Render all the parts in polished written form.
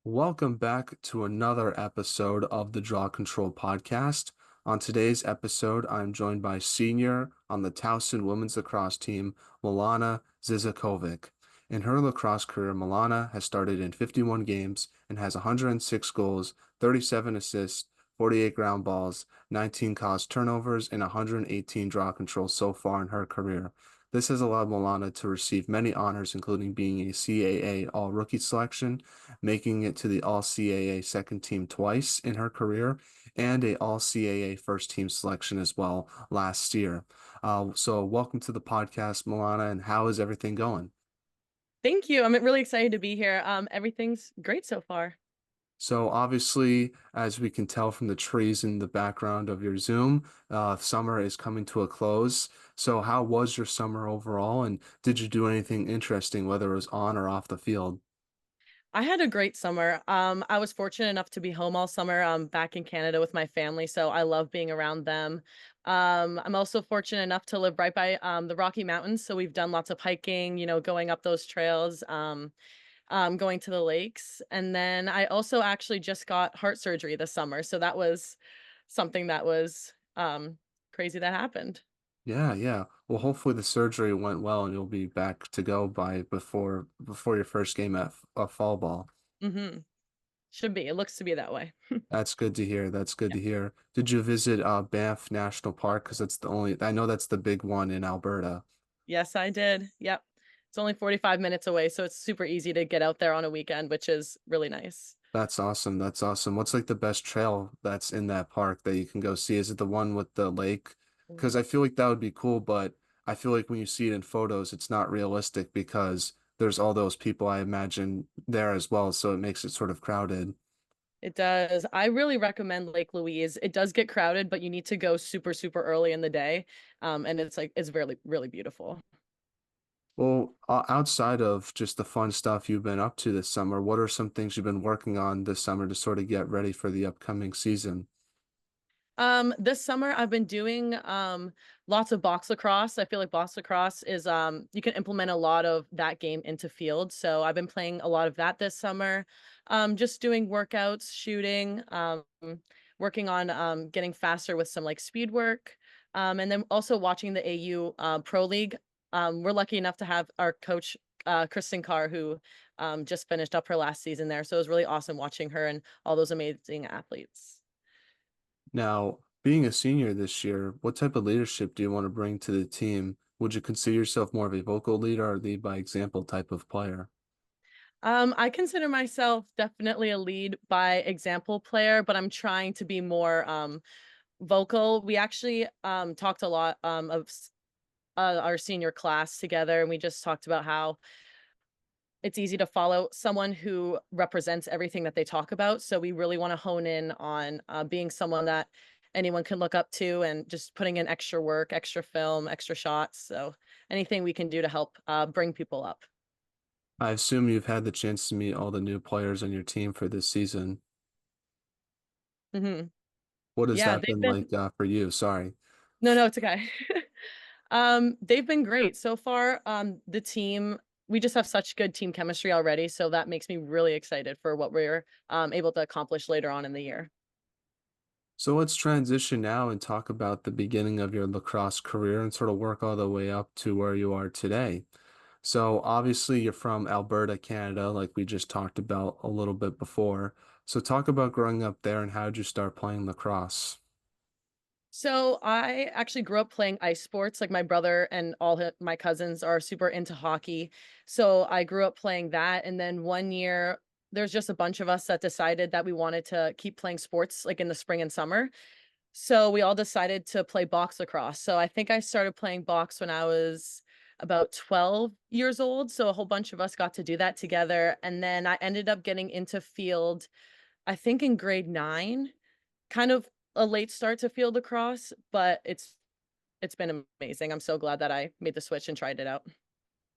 Welcome back to another episode of the Draw Control Podcast. On today's episode, I'm joined by senior on the Towson women's lacrosse team, Milana Zizakovic. In her lacrosse career, Milana has started in 51 games and has 106 goals, 37 assists, 48 ground balls, 19 caused turnovers, and 118 draw controls so far in her career. This has allowed Milana to receive many honors, including being a CAA All-Rookie selection, making it to the All-CAA Second Team twice in her career, and a All-CAA First Team selection as well last year. So welcome to the podcast, Milana, and how is everything going? Thank you. I'm really excited to be here. Everything's great so far. So obviously, as we can tell from the trees in the background of your Zoom, summer is coming to a close. So how was your summer overall, and did you do anything interesting, whether it was on or off the field? I had a great summer. I was fortunate enough to be home all summer, back in Canada with my family, so I love being around them. I'm also fortunate enough to live right by the Rocky Mountains, so we've done lots of hiking, going up those trails, going to the lakes, and then I also actually just got heart surgery this summer, so that was something that was crazy that happened. Yeah, yeah. Well, hopefully the surgery went well and you'll be back to go by before your first game at fall ball. hmm Should be. It looks to be that way. That's good to hear. That's good to hear. Did you visit Banff National Park? Because that's the only I know that's the big one in Alberta. Yes, I did. Yep. It's only 45 minutes away, so it's super easy to get out there on a weekend, which is really nice. That's awesome. That's awesome. What's like the best trail that's in that park that you can go see? Is it the one with the lake? Because I feel like that would be cool, but I feel like when you see it in photos, it's not realistic because there's all those people I imagine there as well, so it makes it sort of crowded. It does. I really recommend Lake Louise. It does get crowded, but you need to go super, super early in the day. And it's really, really beautiful. Well, outside of just the fun stuff you've been up to this summer, what are some things you've been working on this summer to sort of get ready for the upcoming season? This summer I've been doing lots of box lacrosse. I feel like box lacrosse is you can implement a lot of that game into field. So I've been playing a lot of that this summer. Just doing workouts, shooting, working on getting faster with some like speed work. And then also watching the AU Pro League. We're lucky enough to have our coach Kristen Carr, who just finished up her last season there. So it was really awesome watching her and all those amazing athletes. Now, being a senior this year, what type of leadership do you want to bring to the team? Would you consider yourself more of a vocal leader or lead by example type of player? I consider myself definitely a lead by example player, but I'm trying to be more vocal. We actually talked a lot our senior class together, and we just talked about how it's easy to follow someone who represents everything that they talk about. So we really want to hone in on being someone that anyone can look up to and just putting in extra work, extra film, extra shots. So anything we can do to help bring people up. I assume you've had the chance to meet all the new players on your team for this season. hmm What has Yeah, that they've been been like for you? Sorry. no, it's okay. They've been great so far. The team, we just have such good team chemistry already, so that makes me really excited for what we're able to accomplish later on in the year. So let's transition now and talk about the beginning of your lacrosse career and sort of work all the way up to where you are today. So obviously you're from Alberta, Canada, like we just talked about a little bit before. So talk about growing up there and how did you start playing lacrosse? So I actually grew up playing ice sports. Like my brother and my cousins are super into hockey. So I grew up playing that. And then one year, there's just a bunch of us that decided that we wanted to keep playing sports like in the spring and summer. So we all decided to play box lacrosse. So I think I started playing box when I was about 12 years old. So a whole bunch of us got to do that together. And then I ended up getting into field, I think in grade 9, kind of a late start to field lacrosse, but it's been amazing. I'm so glad that I made the switch and tried it out.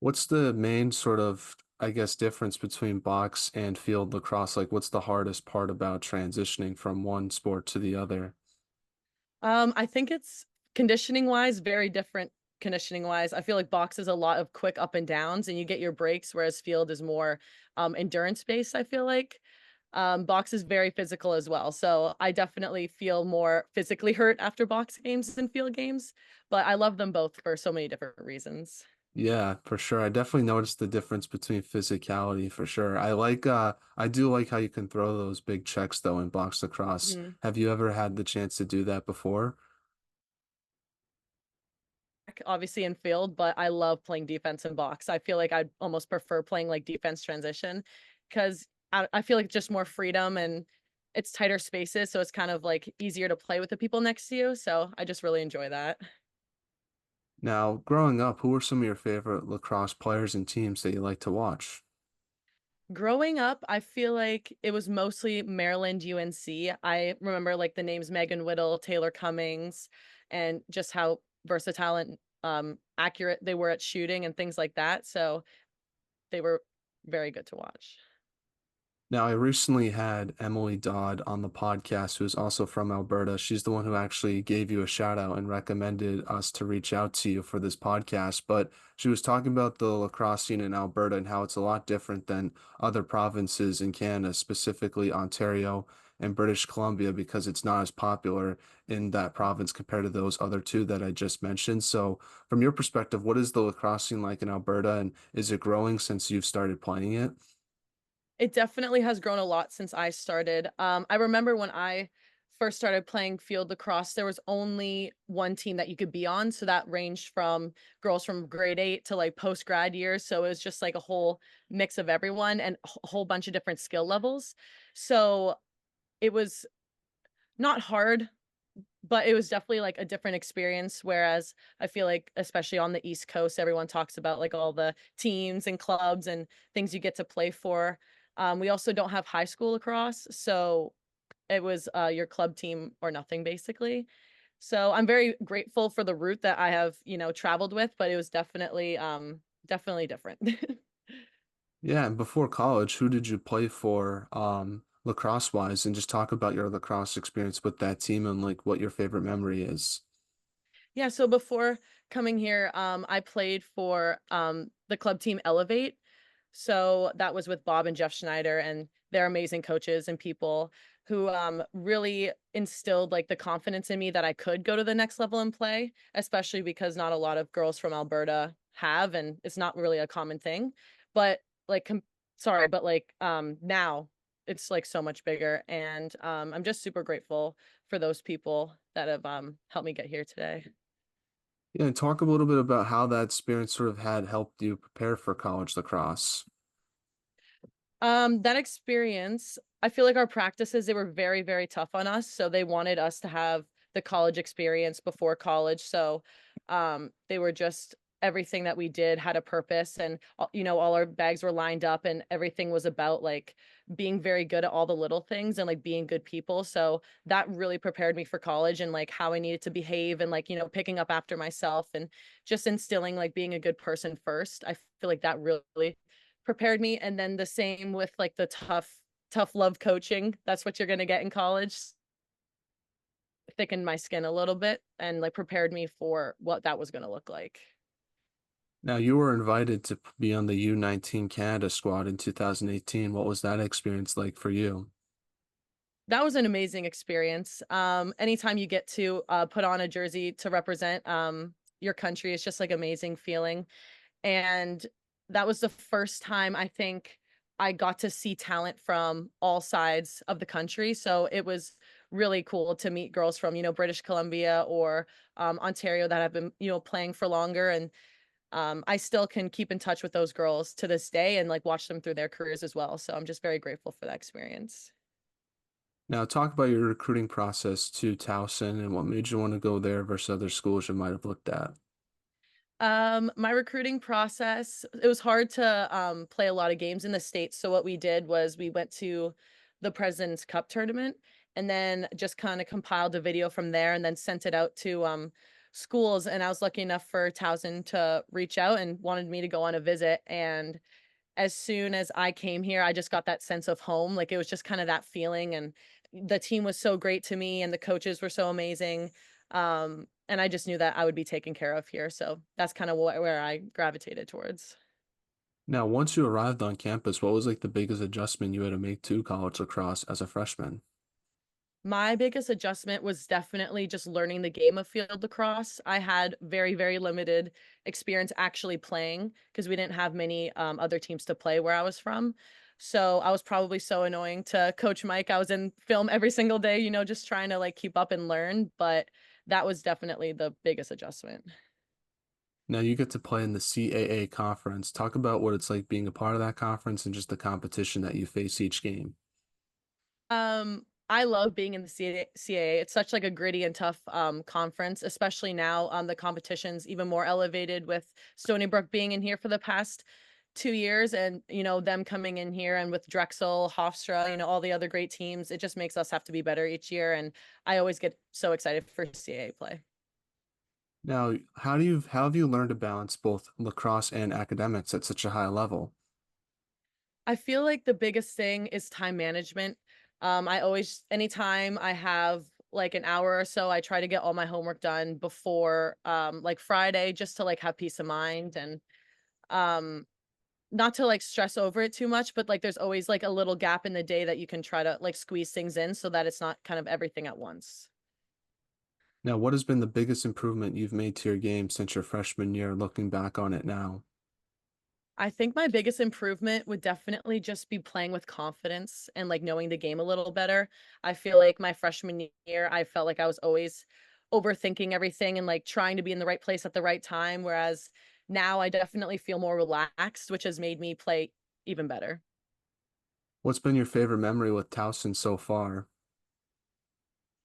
What's the main sort of, I guess, difference between box and field lacrosse? Like, what's the hardest part about transitioning from one sport to the other? I think it's conditioning wise, very different conditioning wise. I feel like box is a lot of quick up and downs and you get your breaks, whereas field is more endurance based, I feel like. Box is very physical as well. So I definitely feel more physically hurt after box games than field games, but I love them both for so many different reasons. Yeah, for sure. I definitely noticed the difference between physicality for sure. I do like how you can throw those big checks though in box lacrosse. Mhm. Have you ever had the chance to do that before? Obviously in field, but I love playing defense in box. I feel like I'd almost prefer playing like defense transition because I feel like just more freedom and it's tighter spaces. So it's kind of like easier to play with the people next to you. So I just really enjoy that. Now, growing up, who were some of your favorite lacrosse players and teams that you like to watch? Growing up, I feel like it was mostly Maryland UNC. I remember like the names Megan Whittle, Taylor Cummings, and just how versatile and accurate they were at shooting and things like that. So they were very good to watch. Now, I recently had Emily Dodd on the podcast, who's also from Alberta. She's the one who actually gave you a shout out and recommended us to reach out to you for this podcast. But she was talking about the lacrosse scene in Alberta and how it's a lot different than other provinces in Canada, specifically Ontario and British Columbia, because it's not as popular in that province compared to those other two that I just mentioned. So, from your perspective, what is the lacrosse scene like in Alberta, and is it growing since you've started playing it? It definitely has grown a lot since I started. I remember when I first started playing field lacrosse, there was only one team that you could be on. So that ranged from girls from grade 8 to like post grad years. So it was just like a whole mix of everyone and a whole bunch of different skill levels. So it was not hard, but it was definitely like a different experience. Whereas I feel like, especially on the East Coast, everyone talks about like all the teams and clubs and things you get to play for. We also don't have high school lacrosse, so it was your club team or nothing basically. So I'm very grateful for the route that I have, traveled with, but it was definitely different. Yeah, and before college, who did you play for, lacrosse wise, and just talk about your lacrosse experience with that team and like what your favorite memory is. Yeah, so before coming here, I played for the club team Elevate. So that was with Bob and Jeff Schneider, and they're amazing coaches and people who really instilled like the confidence in me that I could go to the next level and play, especially because not a lot of girls from Alberta have, and it's not really a common thing. But like, sorry, but like now it's like so much bigger, and I'm just super grateful for those people that have helped me get here today. Yeah, and talk a little bit about how that experience sort of had helped you prepare for college lacrosse. That experience, I feel like our practices, they were very, very tough on us. So they wanted us to have the college experience before college. So they were just everything that we did had a purpose and all our bags were lined up and everything was about like being very good at all the little things and like being good people. So that really prepared me for college and like how I needed to behave and like, picking up after myself and just instilling like being a good person first. I feel like that really prepared me, and then the same with like the tough love coaching. That's what you're going to get in college. Thickened my skin a little bit and like prepared me for what that was going to look like. Now, you were invited to be on the U19 Canada squad in 2018. What was that experience like for you? That was an amazing experience. Anytime you get to put on a jersey to represent your country, it's just like amazing feeling. And that was the first time I think I got to see talent from all sides of the country. So it was really cool to meet girls from, British Columbia or Ontario that have been, playing for longer. And I still can keep in touch with those girls to this day and like watch them through their careers as well. So I'm just very grateful for that experience. Now, talk about your recruiting process to Towson and what made you want to go there versus other schools you might have looked at. My recruiting process, it was hard to play a lot of games in the States. So what we did was we went to the President's Cup tournament and then just kind of compiled a video from there and then sent it out to schools. And I was lucky enough for Towson to reach out and wanted me to go on a visit. And as soon as I came here, I just got that sense of home. Like it was just kind of that feeling. And the team was so great to me, and the coaches were so amazing. And I just knew that I would be taken care of here. So that's kind of where I gravitated towards. Now, once you arrived on campus, what was like the biggest adjustment you had to make to college lacrosse as a freshman? My biggest adjustment was definitely just learning the game of field lacrosse. I had very, very limited experience actually playing because we didn't have many other teams to play where I was from. So I was probably so annoying to Coach Mike. I was in film every single day, just trying to like keep up and learn. But that was definitely the biggest adjustment. Now you get to play in the CAA conference. Talk about what it's like being a part of that conference and just the competition that you face each game. I love being in the CAA. It's such like a gritty and tough conference, especially now. The competition's even more elevated with Stony Brook being in here for the past 2 years, and them coming in here, and with Drexel, Hofstra, all the other great teams. It just makes us have to be better each year, and I always get so excited for CAA play. Now, how have you learned to balance both lacrosse and academics at such a high level? I feel like the biggest thing is time management. I always, anytime I have like an hour or so, I try to get all my homework done before like Friday, just to like have peace of mind, and um not to like stress over it too much, but like there's always like a little gap in the day that you can try to like squeeze things in so that it's not kind of everything at once. Now, what has been the biggest improvement you've made to your game since your freshman year, looking back on it now? I think my biggest improvement would definitely just be playing with confidence and like knowing the game a little better. I feel like my freshman year, I felt like I was always overthinking everything and like trying to be in the right place at the right time. Whereas now I definitely feel more relaxed, which has made me play even better. What's been your favorite memory with Towson so far?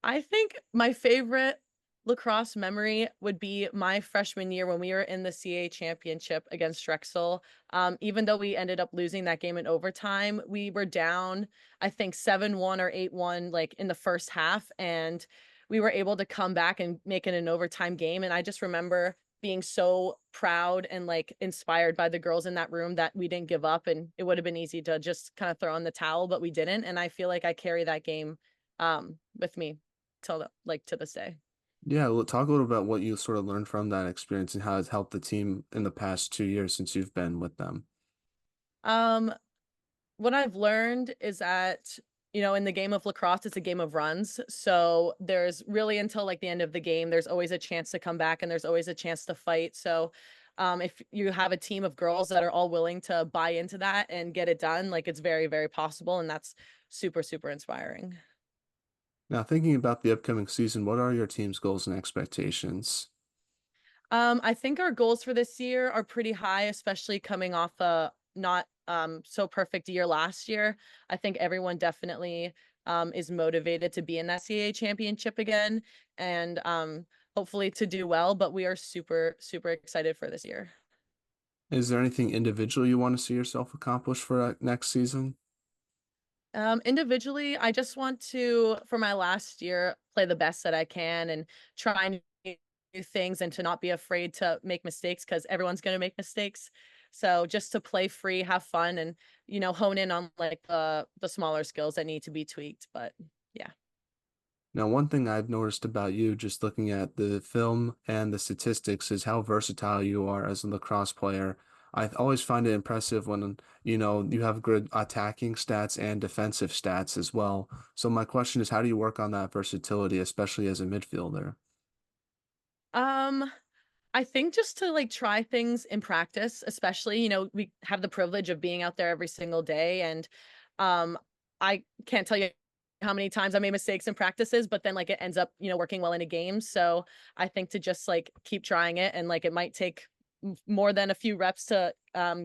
I think my favorite lacrosse memory would be my freshman year when we were in the CAA championship against Drexel. Even though we ended up losing that game in overtime, we were down, I think 7-1 or 8-1, like in the first half. And we were able to come back and make it an overtime game. And I just remember being so proud and like inspired by the girls in that room that we didn't give up. And it would have been easy to just kind of throw in the towel, but we didn't. And I feel like I carry that game with me till like to this day. Yeah, well, talk a little about what you sort of learned from that experience and how it's helped the team in the past 2 years since you've been with them. Um, what I've learned is that, in the game of lacrosse, it's a game of runs. So there's really until like the end of the game, there's always a chance to come back and there's always a chance to fight. So if you have a team of girls that are all willing to buy into that and get it done, like it's very, very possible. And that's super, super inspiring. Now, thinking about the upcoming season, what are your team's goals and expectations? I think our goals for this year are pretty high, especially coming off a not so perfect year last year. I think everyone definitely is motivated to be in that CAA championship again, and hopefully to do well, but we are super, super excited for this year. Is there anything individual you want to see yourself accomplish for next season? Individually, I just want to, for my last year, play the best that I can and try new things and to not be afraid to make mistakes because everyone's going to make mistakes. So just to play free, have fun, and hone in on like the smaller skills that need to be tweaked. But yeah. Now, one thing I've noticed about you, just looking at the film and the statistics, is how versatile you are as a lacrosse player. I always find it impressive when, you have good attacking stats and defensive stats as well. So my question is, how do you work on that versatility, especially as a midfielder? Um, I think just to like try things in practice, especially, we have the privilege of being out there every single day. And um I can't tell you how many times I made mistakes in practices, but then like it ends up, working well in a game. So I think to just like keep trying it, and like it might take more than a few reps to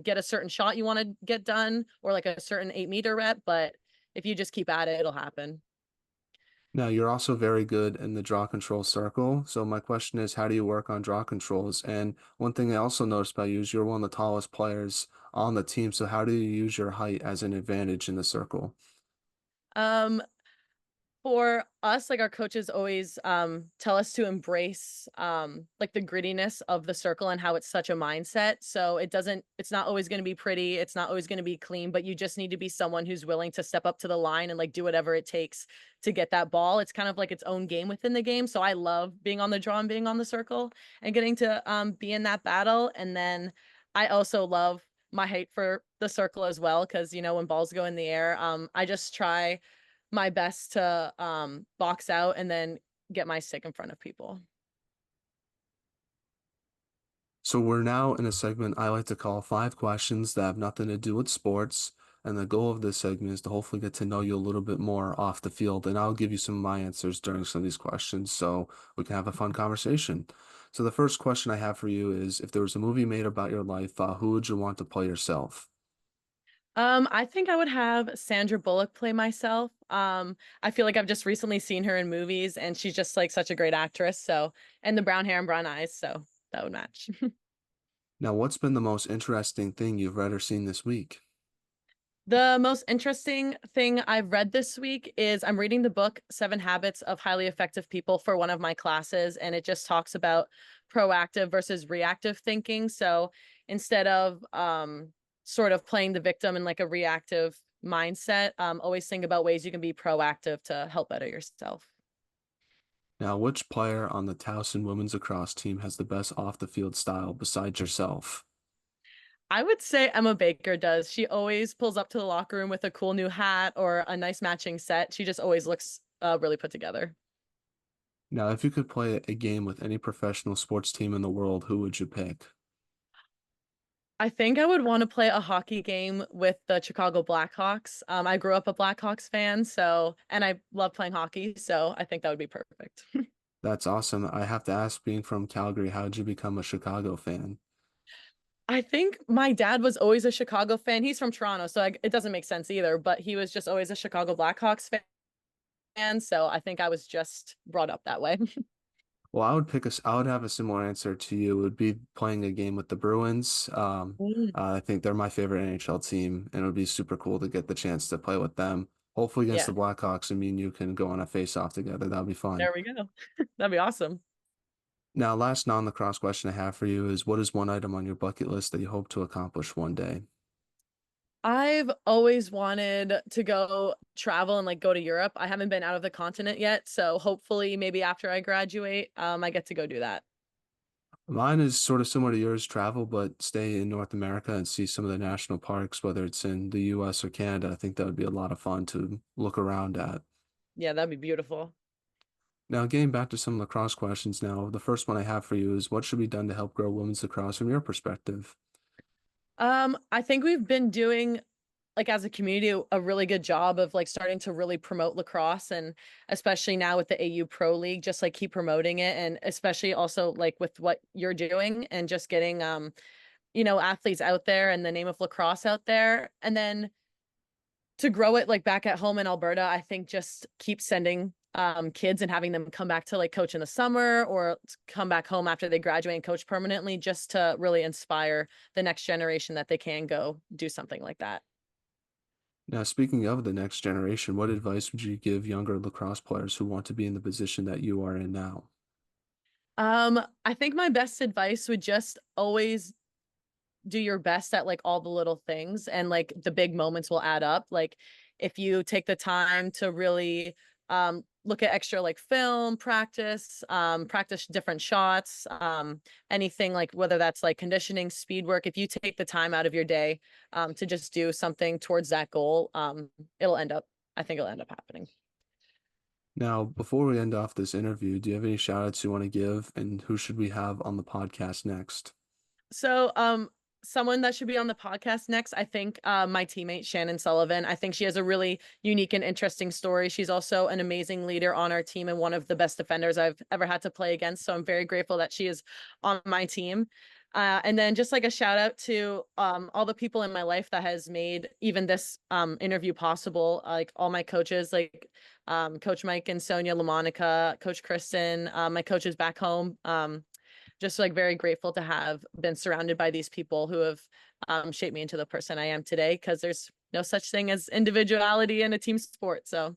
get a certain shot you want to get done, or like a certain 8 meter rep, but if you just keep at it, it'll happen. Now, you're also very good in the draw control circle. So my question is, how do you work on draw controls? And one thing I also noticed about you is you're one of the tallest players on the team. So how do you use your height as an advantage in the circle? Um For us, like our coaches always tell us to embrace like the grittiness of the circle and how it's such a mindset. So it's not always going to be pretty, it's not always going to be clean, but you just need to be someone who's willing to step up to the line and like do whatever it takes to get that ball. It's kind of like its own game within the game. So I love being on the draw and being on the circle and getting to be in that battle. And then I also love my height for the circle as well, because when balls go in the air, I just try my best to box out and then get my stick in front of people. So we're now in a segment I like to call five questions that have nothing to do with sports. And the goal of this segment is to hopefully get to know you a little bit more off the field. And I'll give you some of my answers during some of these questions so we can have a fun conversation. So the first question I have for you is if there was a movie made about your life, who would you want to play yourself? I think I would have Sandra Bullock play myself. I feel like I've just recently seen her in movies and she's just like such a great actress. So, and the brown hair and brown eyes, so that would match. Now, what's been the most interesting thing you've read or seen this week? The most interesting thing I've read this week is I'm reading the book Seven Habits of Highly Effective People for one of my classes, and it just talks about proactive versus reactive thinking. So instead of sort of playing the victim in like a reactive mindset, always think about ways you can be proactive to help better yourself. Now, which player on the Towson women's lacrosse team has the best off the field style besides yourself? I would say Emma Baker does. She always pulls up to the locker room with a cool new hat or a nice matching set. She just always looks really put together. Now, if you could play a game with any professional sports team in the world, who would you pick? I think I would want to play a hockey game with the Chicago Blackhawks. I grew up a Blackhawks fan, and I love playing hockey, so I think that would be perfect. That's awesome. I have to ask, being from Calgary, how did you become a Chicago fan? I think my dad was always a Chicago fan. He's from Toronto, so it doesn't make sense either, but he was just always a Chicago Blackhawks fan, so I think I was just brought up that way. Well, I would have a similar answer to you. It would be playing a game with the Bruins. Mm. I think they're my favorite NHL team, and it would be super cool to get the chance to play with them. Hopefully against Yeah, the Blackhawks, and me and you can go on a face-off together. That'd be fun. there we go. That'd be awesome. Now, last non-lacrosse question I have for you is what is one item on your bucket list that you hope to accomplish one day? I've always wanted to go travel and like go to Europe. I haven't been out of the continent yet, so hopefully maybe after I graduate, I get to go do that. Mine is sort of similar to yours, travel, but stay in North America and see some of the national parks, whether it's in the US or Canada. I think that would be a lot of fun to look around at. Yeah, that'd be beautiful. Now, getting back to some lacrosse questions now, the first one I have for you is what should be done to help grow women's lacrosse from your perspective? I think we've been doing like as a community a really good job of like starting to really promote lacrosse, and especially now with the AU Pro League, just like keep promoting it, and especially also like with what you're doing and just getting athletes out there and the name of lacrosse out there. And then to grow it like back at home in Alberta, I think just keep sending kids and having them come back to like coach in the summer or come back home after they graduate and coach permanently, just to really inspire the next generation that they can go do something like that. Now, speaking of the next generation, what advice would you give younger lacrosse players who want to be in the position that you are in now? I think my best advice would just always do your best at like all the little things, and like the big moments will add up. Like if you take the time to really look at extra like film practice, practice different shots, anything like whether that's like conditioning, speed work, if you take the time out of your day to just do something towards that goal, it'll end up I think it'll end up happening. Now, before we end off this interview, do you have any shout outs you want to give, and who should we have on the podcast next? So, someone that should be on the podcast next, I think, my teammate Shannon Sullivan. I think she has a really unique and interesting story. She's also an amazing leader on our team and one of the best defenders I've ever had to play against. So I'm very grateful that she is on my team. And then just like a shout out to all the people in my life that has made even this interview possible, like all my coaches, like Coach Mike and Sonia LaMonica, Coach Kristen, my coaches back home. Just like very grateful to have been surrounded by these people who have shaped me into the person I am today, because there's no such thing as individuality in a team sport. So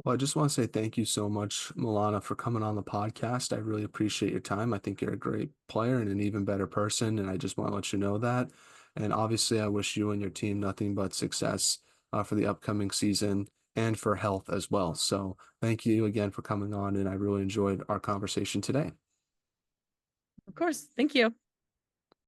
Well, I just want to say thank you so much, Milana, for coming on the podcast. I really appreciate your time. I think you're a great player and an even better person, and I just want to let you know that. And obviously, I wish you and your team nothing but success for the upcoming season and for health as well. So, thank you again for coming on, and I really enjoyed our conversation today. of course, thank you.